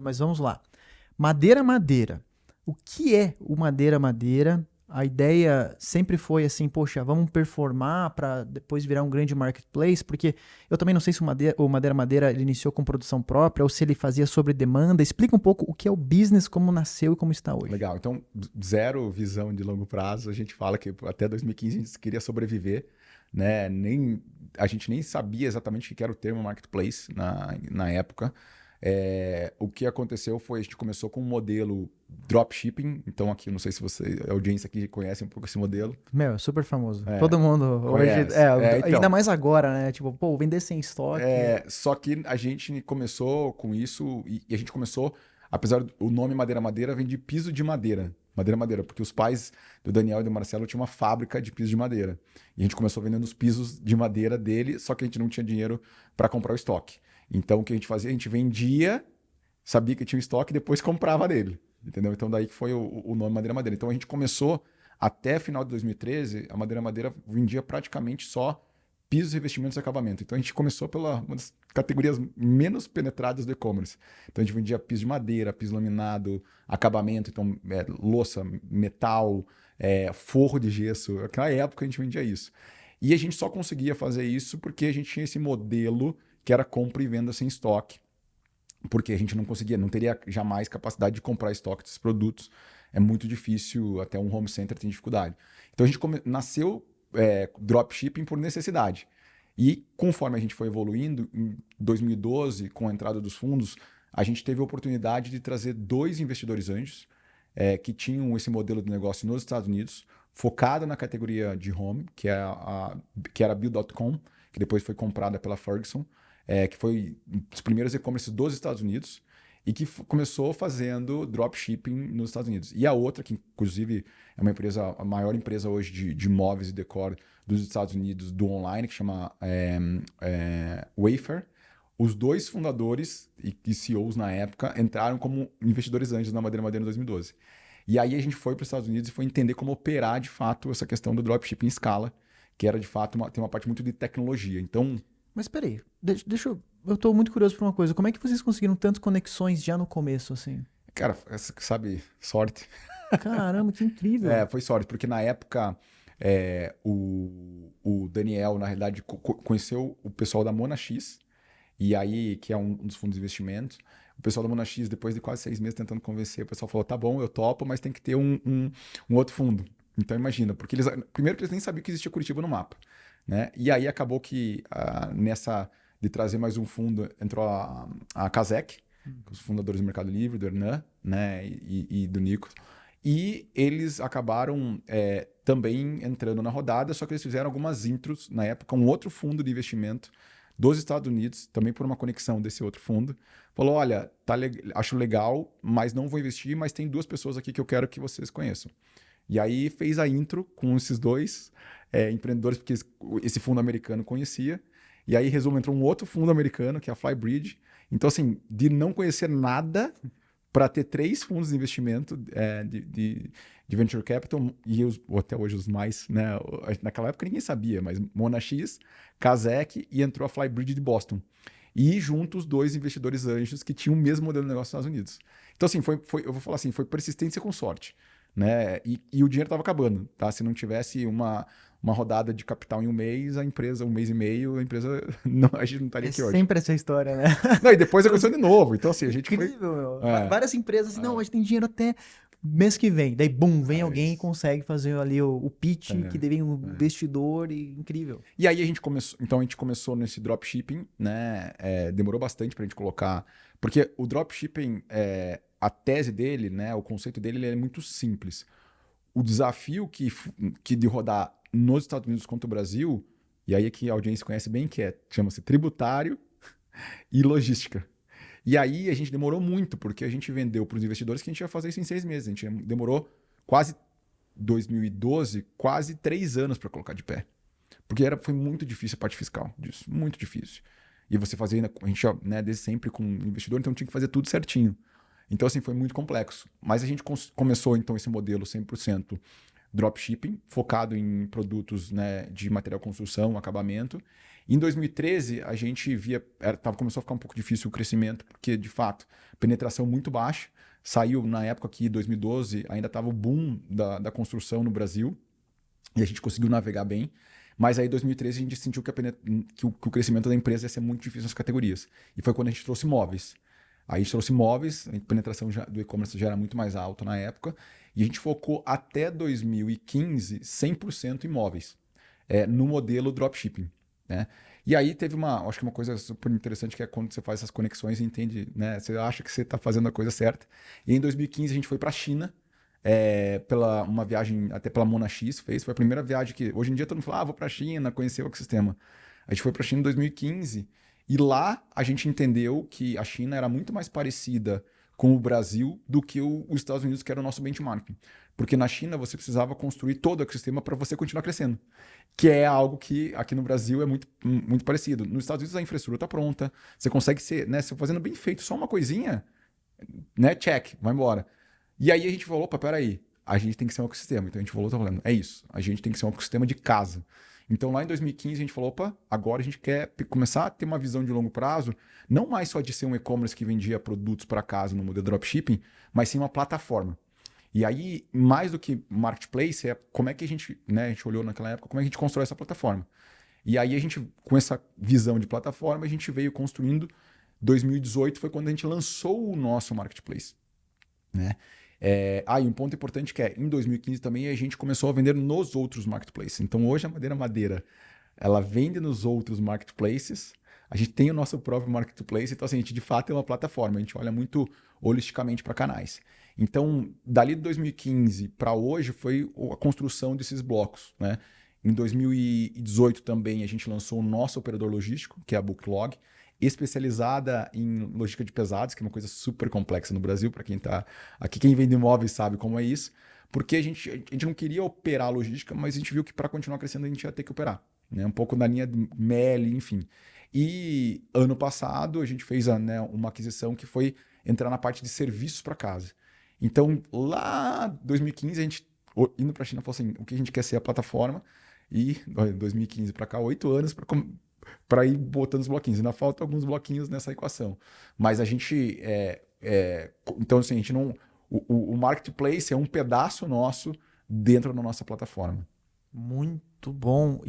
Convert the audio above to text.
Mas vamos lá. Madeira, madeira. O que é o madeira, madeira? A ideia sempre foi assim, poxa, vamos performar para depois virar um grande marketplace, porque eu também não sei se o Madeira Madeira ele iniciou com produção própria ou se ele fazia sobre demanda. Explica um pouco o que é o business, como nasceu e como está hoje. Legal. Então, zero visão de longo prazo. A gente fala que até 2015 a gente queria sobreviver, né? A gente nem sabia exatamente o que era o termo marketplace na época. O que aconteceu foi a gente começou com um modelo dropshipping. Então, aqui, não sei se a audiência aqui conhece um pouco esse modelo. Meu, é super famoso. É, Todo mundo hoje. conhece. Ainda Então, mais agora, né? Tipo, pô, vender sem estoque. só que a gente começou com isso e a gente começou, apesar do nome Madeira Madeira, vem de piso de madeira. Madeira Madeira, porque os pais do Daniel e do Marcelo tinham uma fábrica de piso de madeira. E a gente começou vendendo os pisos de madeira dele, só que a gente não tinha dinheiro para comprar o estoque. Então o que a gente fazia? A gente vendia, sabia que tinha o estoque e depois comprava dele. Entendeu? Então daí que foi o nome Madeira Madeira. Então a gente começou, até final de 2013, a Madeira Madeira vendia praticamente só pisos, revestimentos e acabamento. Então a gente começou pela uma das categorias menos penetradas do e-commerce. Então a gente vendia piso de madeira, piso laminado, acabamento, então louça, metal, forro de gesso. Naquela época a gente vendia isso. E a gente só conseguia fazer isso porque a gente tinha esse modelo que era compra e venda sem estoque. Porque a gente não conseguia, não teria jamais capacidade de comprar estoque desses produtos. É muito difícil, até um home center tem dificuldade. Então a gente nasceu dropshipping por necessidade. E conforme a gente foi evoluindo, em 2012, com a entrada dos fundos, a gente teve a oportunidade de trazer 2 investidores anjos que tinham esse modelo de negócio nos Estados Unidos, focado na categoria de home, que era a Bill.com, que depois foi comprada pela Ferguson, que foi um dos primeiros e-commerce dos Estados Unidos e que começou fazendo dropshipping nos Estados Unidos. E a outra, que inclusive é uma empresa, a maior empresa hoje de móveis e decor dos Estados Unidos, do online, que chama Wayfair. Os 2 fundadores e CEOs na época entraram como investidores anjos na Madeira Madeira em 2012. E aí a gente foi para os Estados Unidos e foi entender como operar de fato essa questão do dropshipping em escala, que era de fato tem uma parte muito de tecnologia. Então, Mas peraí, deixa eu. Eu tô muito curioso por uma coisa. Como é que vocês conseguiram tantas conexões já no começo, assim? cara, sabe, sorte. Caramba, que incrível. Foi sorte, porque na época o Daniel, na realidade, conheceu o pessoal da Mona X, e aí, que é um dos fundos de investimentos. O pessoal da Mona X, depois de quase 6 meses tentando convencer, o pessoal falou: tá bom, eu topo, mas tem que ter um outro fundo. Então imagina, porque primeiro que eles nem sabiam que existia Curitiba no mapa, né? E aí acabou que nessa de trazer mais um fundo entrou a Casec, os fundadores do Mercado Livre, do Hernan, né, e do Nico. E eles acabaram também entrando na rodada, só que eles fizeram algumas intros na época, um outro fundo de investimento dos Estados Unidos, também por uma conexão desse outro fundo, falou: olha, acho legal, mas não vou investir, mas tem 2 pessoas aqui que eu quero que vocês conheçam. E aí fez a intro com esses 2 empreendedores, porque esse fundo americano conhecia. E aí, resumo, entrou um outro fundo americano, que é a Flybridge. Então, assim, de não conhecer nada para ter 3 fundos de investimento de venture capital, e até hoje os mais, né? Naquela época ninguém sabia, mas Mona X, Casec, e entrou a Flybridge de Boston. E junto os 2 investidores anjos que tinham o mesmo modelo de negócio nos Estados Unidos. Então, assim, eu vou falar assim, foi persistência com sorte, né? E o dinheiro estava acabando, tá? Se não tivesse uma rodada de capital em um mês, a empresa, um mês e meio, a empresa a gente não estaria É aqui hoje. sempre essa história, né? Não, e depois aconteceu de novo. Então, assim, a gente foi. Incrível, meu. É, Várias empresas assim, não, a gente tem dinheiro até mês que vem. Daí, bum, vem é alguém e isso. consegue fazer ali o pitch, que É, vem um é. investidor e incrível. E aí a gente começou nesse dropshipping, né? Demorou bastante pra gente colocar. Porque o dropshipping, a tese dele, né? O conceito dele, ele é muito simples. O desafio que de rodar nos Estados Unidos contra o Brasil, e aí é que a audiência conhece bem, chama-se tributário e logística. E aí a gente demorou muito, porque a gente vendeu para os investidores que a gente ia fazer isso em 6 meses. A gente demorou quase 2012, quase 3 anos para colocar de pé. Porque foi muito difícil a parte fiscal disso, muito difícil. E você fazia, a gente, né, desde sempre com investidor, então tinha que fazer tudo certinho. Então, assim, foi muito complexo. Mas a gente começou, então, esse modelo 100% dropshipping, focado em produtos, né, de material construção, acabamento. Em 2013, a gente via, começou a ficar um pouco difícil o crescimento, porque, de fato, penetração muito baixa. Saiu na época que, 2012, ainda estava o boom da construção no Brasil, e a gente conseguiu navegar bem. Mas aí, em 2013, a gente sentiu que o crescimento da empresa ia ser muito difícil nas categorias. E foi quando a gente trouxe móveis. Aí a gente trouxe móveis, a penetração do e-commerce já era muito mais alta na época, e a gente focou até 2015 100% em móveis, no modelo dropshipping, né? E aí teve acho que uma coisa super interessante, que é quando você faz essas conexões e entende, né? Você acha que você está fazendo a coisa certa. E em 2015 a gente foi para a China, pela uma viagem, até pela Mona X foi a primeira viagem que, hoje em dia todo mundo fala, vou para a China, conhecer o ecossistema. A gente foi para a China em 2015, e lá a gente entendeu que a China era muito mais parecida com o Brasil do que os Estados Unidos, que era o nosso benchmark. Porque na China você precisava construir todo o ecossistema para você continuar crescendo, que é algo que aqui no Brasil é muito, muito parecido. Nos Estados Unidos a infraestrutura está pronta, você consegue ser, né, você fazendo bem feito só uma coisinha, né, check, vai embora. E aí a gente falou, opa, peraí, a gente tem que ser um ecossistema. Então a gente falou, tá falando, é isso, a gente tem que ser um ecossistema de casa. Então lá em 2015 a gente falou, opa, agora a gente quer começar a ter uma visão de longo prazo, não mais só de ser um e-commerce que vendia produtos para casa no modelo dropshipping, mas sim uma plataforma. E aí, mais do que marketplace, como é que a gente, né, a gente olhou naquela época, como é que a gente constrói essa plataforma. E aí a gente, com essa visão de plataforma, a gente veio construindo. 2018 foi quando a gente lançou o nosso marketplace, né? E um ponto importante que em 2015 também a gente começou a vender nos outros marketplaces. Então hoje a Madeira ela vende nos outros marketplaces. A gente tem o nosso próprio marketplace, então assim, a gente de fato é uma plataforma, a gente olha muito holisticamente para canais. Então, dali de 2015 para hoje foi a construção desses blocos, né? Em 2018 também a gente lançou o nosso operador logístico, que é a Booklog, especializada em logística de pesados, que é uma coisa super complexa no Brasil, para quem está aqui, quem vende imóveis sabe como é isso, porque a gente não queria operar a logística, mas a gente viu que para continuar crescendo a gente ia ter que operar, né? Um pouco da linha MELI, enfim. E ano passado a gente fez uma aquisição que foi entrar na parte de serviços para casa. Então, lá em 2015, a gente, indo para a China, falou assim, o que a gente quer ser a plataforma, e 2015 para cá, 8 anos para ir botando os bloquinhos. Ainda faltam alguns bloquinhos nessa equação. Mas a gente... então, assim, a gente não... O marketplace é um pedaço nosso dentro da nossa plataforma. Muito bom.